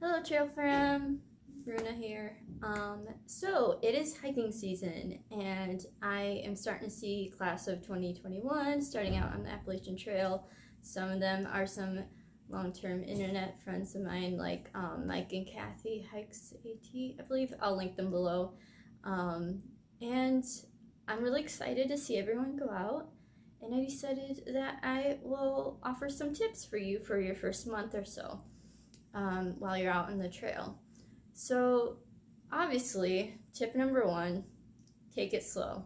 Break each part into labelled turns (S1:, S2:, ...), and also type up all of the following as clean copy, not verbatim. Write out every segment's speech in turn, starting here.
S1: Hello trail fam, Runa here. So it is hiking season and I am starting to see class of 2021 starting out on the Appalachian Trail. Some of them are some long-term internet friends of mine like Mike and Kathy Hikes AT, I believe. I'll link them below. And I'm really excited to see everyone go out, and I decided that I will offer some tips for you for your first month or so. While you're out on the trail. So obviously, tip number one, take it slow.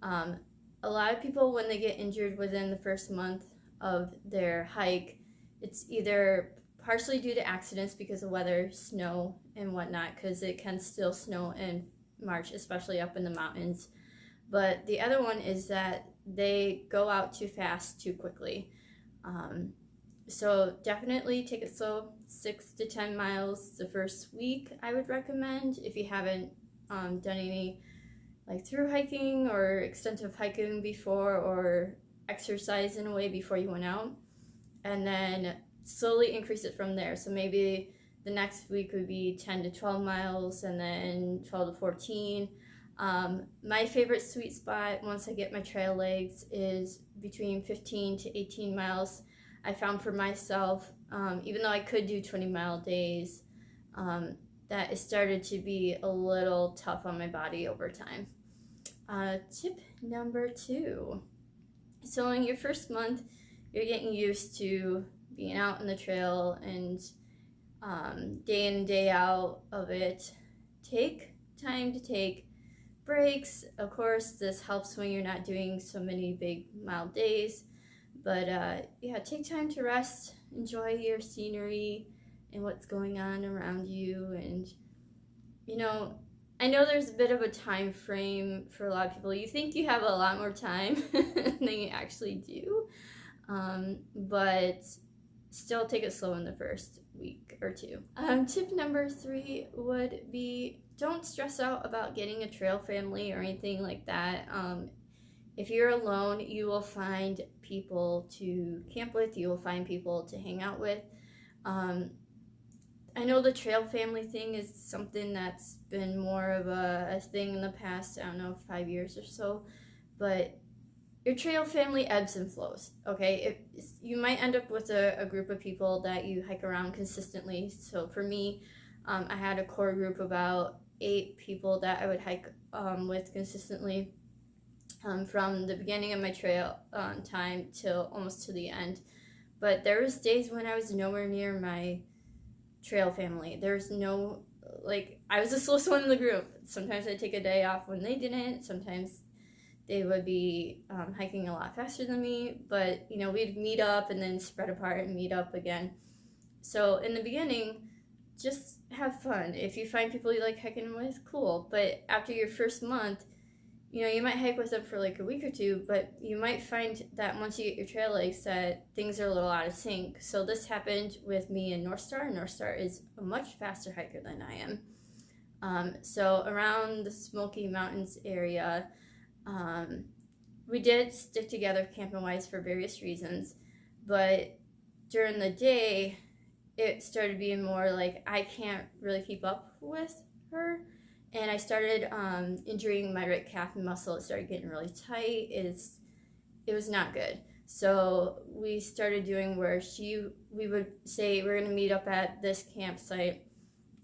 S1: A lot of people, when they get injured within the first month of their hike, it's either partially due to accidents because of weather, snow, and whatnot, because it can still snow in March, especially up in the mountains. But the other one is that they go out too fast, too quickly. So definitely take it slow, 6 to 10 miles the first week I would recommend if you haven't done any like through hiking or extensive hiking before, or exercise in a way before you went out, and then slowly increase it from there. So maybe the next week would be 10 to 12 miles and then 12 to 14. My favorite sweet spot once I get my trail legs is between 15 to 18 miles. I found for myself, even though I could do 20-mile days, that it started to be a little tough on my body over time. Tip number two. So in your first month, you're getting used to being out on the trail and day in and day out of it. Take time to take breaks. Of course, this helps when you're not doing so many big mile days. But yeah, take time to rest, enjoy your scenery and what's going on around you. And, you know, I know there's a bit of a time frame for a lot of people. You think you have a lot more time than you actually do. But still take it slow in the first week or two. Tip number three would be don't stress out about getting a trail family or anything like that. If you're alone, you will find people to camp with, you will find people to hang out with. I know the trail family thing is something that's been more of a thing in the past, I don't know, 5 years or so, but your trail family ebbs and flows, okay? You might end up with a group of people that you hike around consistently. So for me, I had a core group of about 8 people that I would hike with consistently. From the beginning of my trail time till almost to the end. But there was days when I was nowhere near my trail family. There's no, like, I was the slowest one in the group. Sometimes I'd take a day off when they didn't. Sometimes they would be hiking a lot faster than me. But, you know, we'd meet up and then spread apart and meet up again. So in the beginning, just have fun. If you find people you like hiking with, cool. But after your first month, you know, you might hike with them for like a week or two, but you might find that once you get your trail legs that things are a little out of sync. So this happened with me and North Star. North Star is a much faster hiker than I am. So around the Smoky Mountains area, we did stick together camping-wise for various reasons, but during the day, it started being more like I can't really keep up with her. And I started injuring my right calf muscle. It started getting really tight. It was not good. So we started doing where we would say we're gonna meet up at this campsite,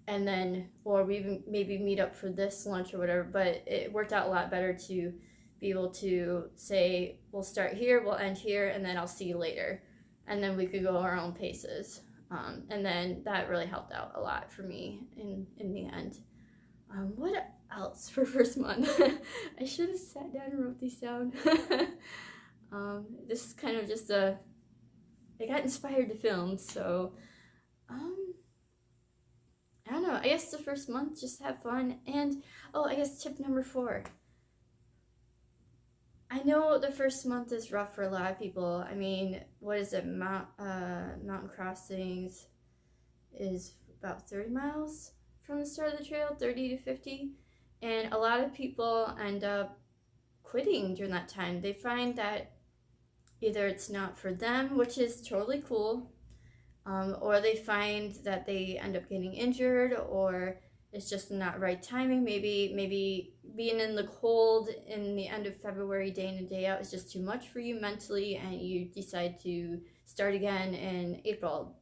S1: and then, or we maybe meet up for this lunch or whatever. But it worked out a lot better to be able to say we'll start here, we'll end here, and then I'll see you later, and then we could go our own paces. And then that really helped out a lot for me in the end. What else for first month? I should have sat down and wrote these down. This is kind of just I got inspired to film, so, I don't know, I guess the first month, just have fun. And, oh, I guess tip number 4. I know the first month is rough for a lot of people. I mean, what is it, mountain crossings is about 30 miles? From the start of the trail, 30 to 50, and a lot of people end up quitting during that time. They find that either it's not for them, which is totally cool, or they find that they end up getting injured, or it's just not right timing. Maybe being in the cold in the end of February, day in and day out, is just too much for you mentally, and you decide to start again in April.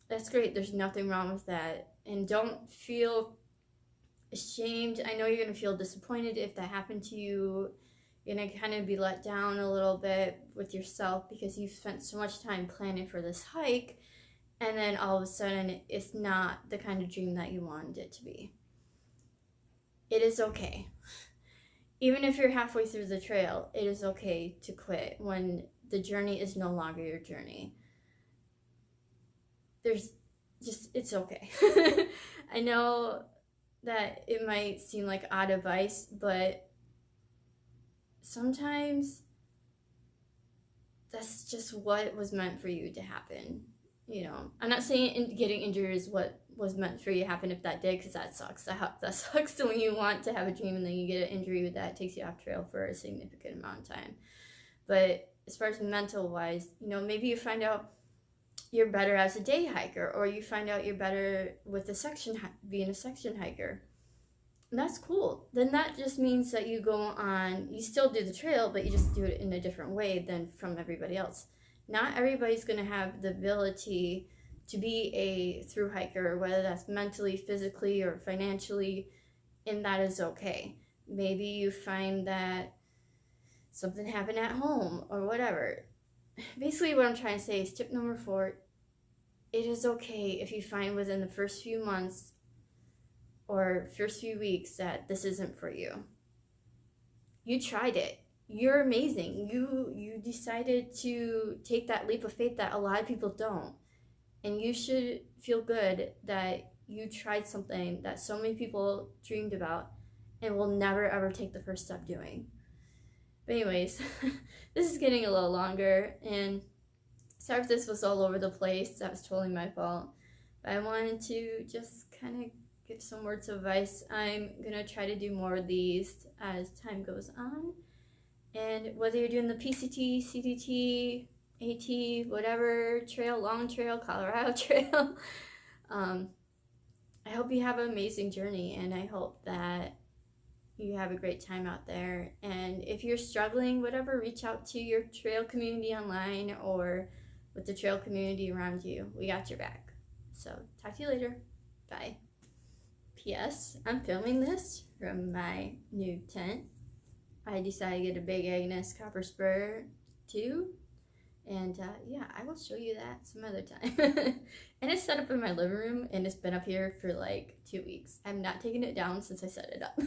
S1: That's great. There's nothing wrong with that. And don't feel ashamed. I know you're going to feel disappointed if that happened to you. You're going to kind of be let down a little bit with yourself because you've spent so much time planning for this hike, and then all of a sudden it's not the kind of dream that you wanted it to be. It is okay. Even if you're halfway through the trail, it is okay to quit when the journey is no longer your journey. It's okay. I know that it might seem like odd advice, but sometimes that's just what was meant for you to happen. You know, I'm not saying getting injured is what was meant for you to happen. If that did, because that sucks. That sucks when you want to have a dream and then you get an injury that takes you off trail for a significant amount of time. But as far as mental wise, you know, maybe you find out you're better as a day hiker, or you find out you're better with being a section hiker. And that's cool. Then that just means that you go on, you still do the trail, but you just do it in a different way than from everybody else. Not everybody's going to have the ability to be a thru hiker, whether that's mentally, physically, or financially, and that is okay. Maybe you find that something happened at home or whatever. Basically, what I'm trying to say is tip number 4, it is okay if you find within the first few months or first few weeks that this isn't for you. You tried it. You're amazing. You decided to take that leap of faith that a lot of people don't. And you should feel good that you tried something that so many people dreamed about and will never ever take the first step doing. But anyways, this is getting a little longer, and sorry if this was all over the place. That was totally my fault. But I wanted to just kind of give some words of advice. I'm going to try to do more of these as time goes on. And whether you're doing the PCT, CDT, AT, whatever trail, long trail, Colorado trail, I hope you have an amazing journey, and I hope that you have a great time out there. And if you're struggling, whatever, reach out to your trail community online or with the trail community around you. We got your back. So talk to you later. Bye. P.S. I'm filming this from my new tent. I decided to get a Big Agnes copper spur too. And yeah, I will show you that some other time. And it's set up in my living room, and it's been up here for like 2 weeks. I'm not taking it down since I set it up.